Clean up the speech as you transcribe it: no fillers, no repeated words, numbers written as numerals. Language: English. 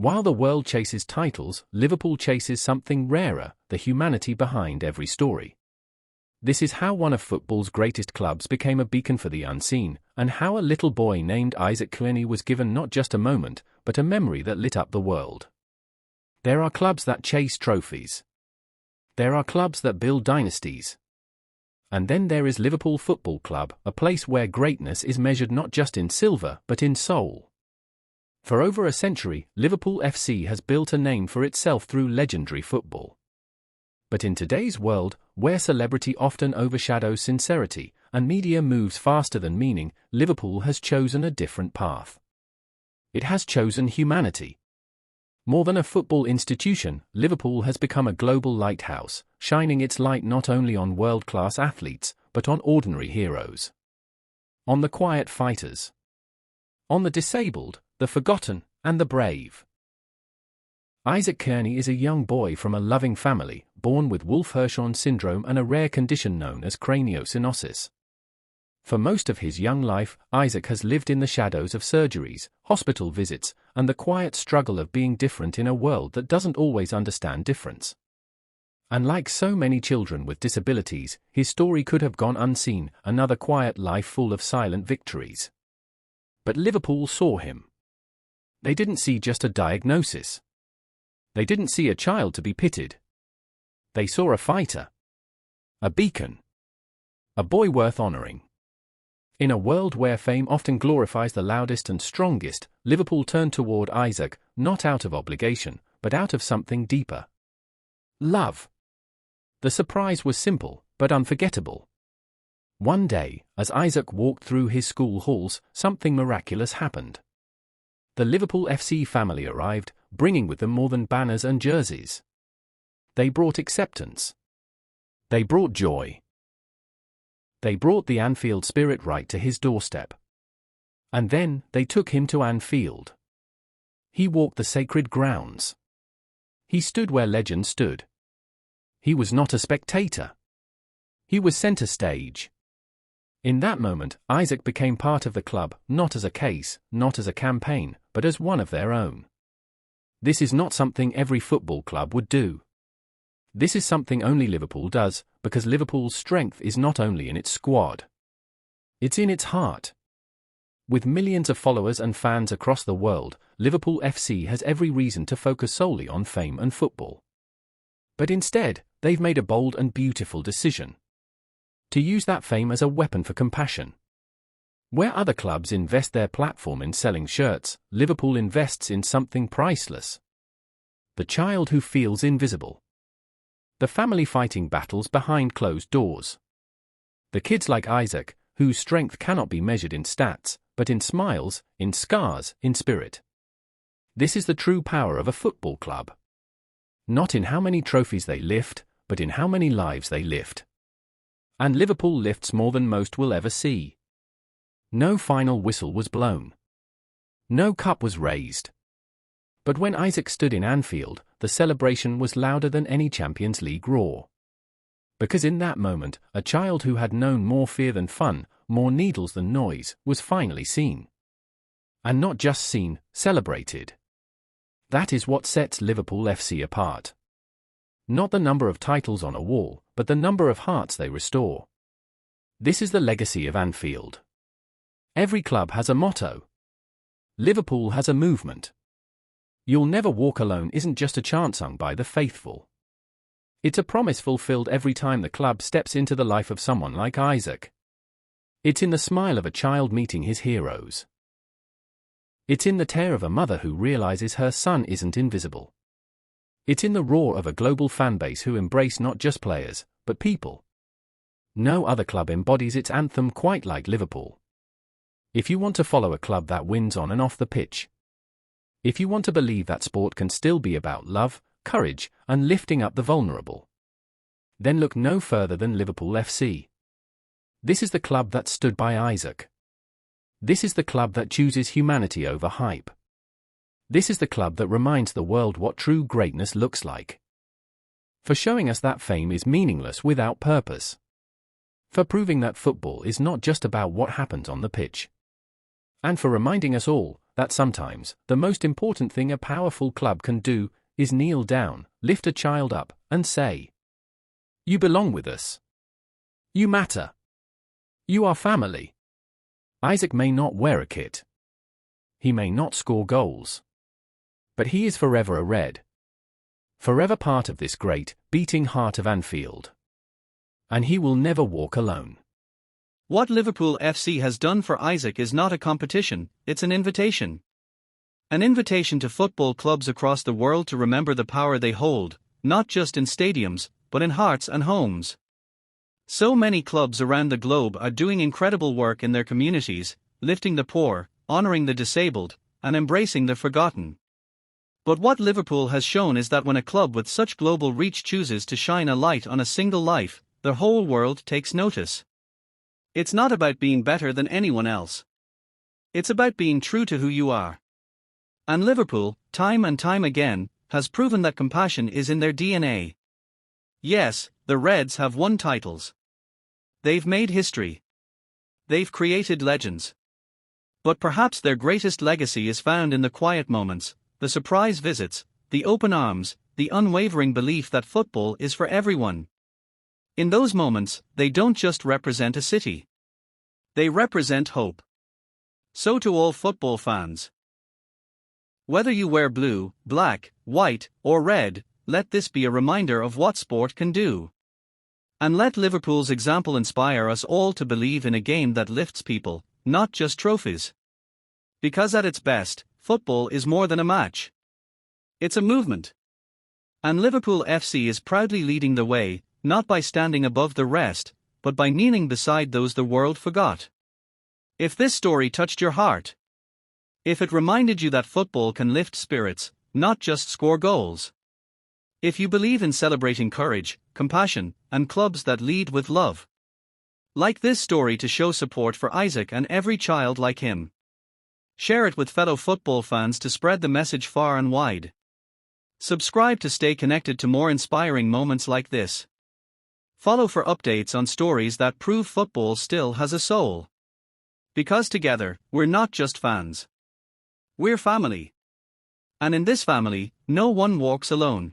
While the world chases titles, Liverpool chases something rarer, the humanity behind every story. This is how one of football's greatest clubs became a beacon for the unseen, and how a little boy named Isaac Kearney was given not just a moment, but a memory that lit up the world. There are clubs that chase trophies. There are clubs that build dynasties. And then there is Liverpool Football Club, a place where greatness is measured not just in silver, but in soul. For over a century, Liverpool FC has built a name for itself through legendary football. But in today's world, where celebrity often overshadows sincerity, and media moves faster than meaning, Liverpool has chosen a different path. It has chosen humanity. More than a football institution, Liverpool has become a global lighthouse, shining its light not only on world-class athletes, but on ordinary heroes. On the quiet fighters. On the disabled, the forgotten, and the brave. Isaac Kearney is a young boy from a loving family, born with Wolf-Hirschhorn syndrome and a rare condition known as Craniosynostosis. For most of his young life, Isaac has lived in the shadows of surgeries, hospital visits, and the quiet struggle of being different in a world that doesn't always understand difference. And like so many children with disabilities, his story could have gone unseen, another quiet life full of silent victories. But Liverpool saw him. They didn't see just a diagnosis. They didn't see a child to be pitied. They saw a fighter. A beacon. A boy worth honoring. In a world where fame often glorifies the loudest and strongest, Liverpool turned toward Isaac, not out of obligation, but out of something deeper. Love. The surprise was simple, but unforgettable. One day, as Isaac walked through his school halls, something miraculous happened. The Liverpool FC family arrived, bringing with them more than banners and jerseys. They brought acceptance. They brought joy. They brought the Anfield spirit right to his doorstep. And then, they took him to Anfield. He walked the sacred grounds. He stood where legends stood. He was not a spectator. He was center stage. In that moment, Isaac became part of the club, not as a case, not as a campaign, but as one of their own. This is not something every football club would do. This is something only Liverpool does, because Liverpool's strength is not only in its squad. It's in its heart. With millions of followers and fans across the world, Liverpool FC has every reason to focus solely on fame and football. But instead, they've made a bold and beautiful decision. To use that fame as a weapon for compassion. Where other clubs invest their platform in selling shirts, Liverpool invests in something priceless. The child who feels invisible. The family fighting battles behind closed doors. The kids like Isaac, whose strength cannot be measured in stats, but in smiles, in scars, in spirit. This is the true power of a football club. Not in how many trophies they lift, but in how many lives they lift. And Liverpool lifts more than most will ever see. No final whistle was blown. No cup was raised. But when Isaac stood in Anfield, the celebration was louder than any Champions League roar. Because in that moment, a child who had known more fear than fun, more needles than noise, was finally seen. And not just seen, celebrated. That is what sets Liverpool FC apart. Not the number of titles on a wall, but the number of hearts they restore. This is the legacy of Anfield. Every club has a motto. Liverpool has a movement. You'll never walk alone isn't just a chant sung by the faithful. It's a promise fulfilled every time the club steps into the life of someone like Isaac. It's in the smile of a child meeting his heroes. It's in the tear of a mother who realizes her son isn't invisible. It's in the roar of a global fanbase who embrace not just players, but people. No other club embodies its anthem quite like Liverpool. If you want to follow a club that wins on and off the pitch, if you want to believe that sport can still be about love, courage, and lifting up the vulnerable, then look no further than Liverpool FC. This is the club that stood by Isaac. This is the club that chooses humanity over hype. This is the club that reminds the world what true greatness looks like. For showing us that fame is meaningless without purpose. For proving that football is not just about what happens on the pitch. And for reminding us all that sometimes the most important thing a powerful club can do is kneel down, lift a child up, and say, "You belong with us. You matter. You are family." Isaac may not wear a kit. He may not score goals. But he is forever a Red. Forever part of this great, beating heart of Anfield. And he will never walk alone. What Liverpool FC has done for Isaac is not a competition, it's an invitation. An invitation to football clubs across the world to remember the power they hold, not just in stadiums, but in hearts and homes. So many clubs around the globe are doing incredible work in their communities, lifting the poor, honoring the disabled, and embracing the forgotten. But what Liverpool has shown is that when a club with such global reach chooses to shine a light on a single life, the whole world takes notice. It's not about being better than anyone else. It's about being true to who you are. And Liverpool, time and time again, has proven that compassion is in their DNA. Yes, the Reds have won titles. They've made history. They've created legends. But perhaps their greatest legacy is found in the quiet moments, the surprise visits, the open arms, the unwavering belief that football is for everyone. In those moments, they don't just represent a city. They represent hope. So to all football fans, whether you wear blue, black, white, or red, let this be a reminder of what sport can do. And let Liverpool's example inspire us all to believe in a game that lifts people, not just trophies. Because at its best, football is more than a match. It's a movement. And Liverpool FC is proudly leading the way, not by standing above the rest, but by kneeling beside those the world forgot. If this story touched your heart, if it reminded you that football can lift spirits, not just score goals, if you believe in celebrating courage, compassion, and clubs that lead with love, like this story to show support for Isaac and every child like him. Share it with fellow football fans to spread the message far and wide. Subscribe to stay connected to more inspiring moments like this. Follow for updates on stories that prove football still has a soul. Because together, we're not just fans. We're family. And in this family, no one walks alone.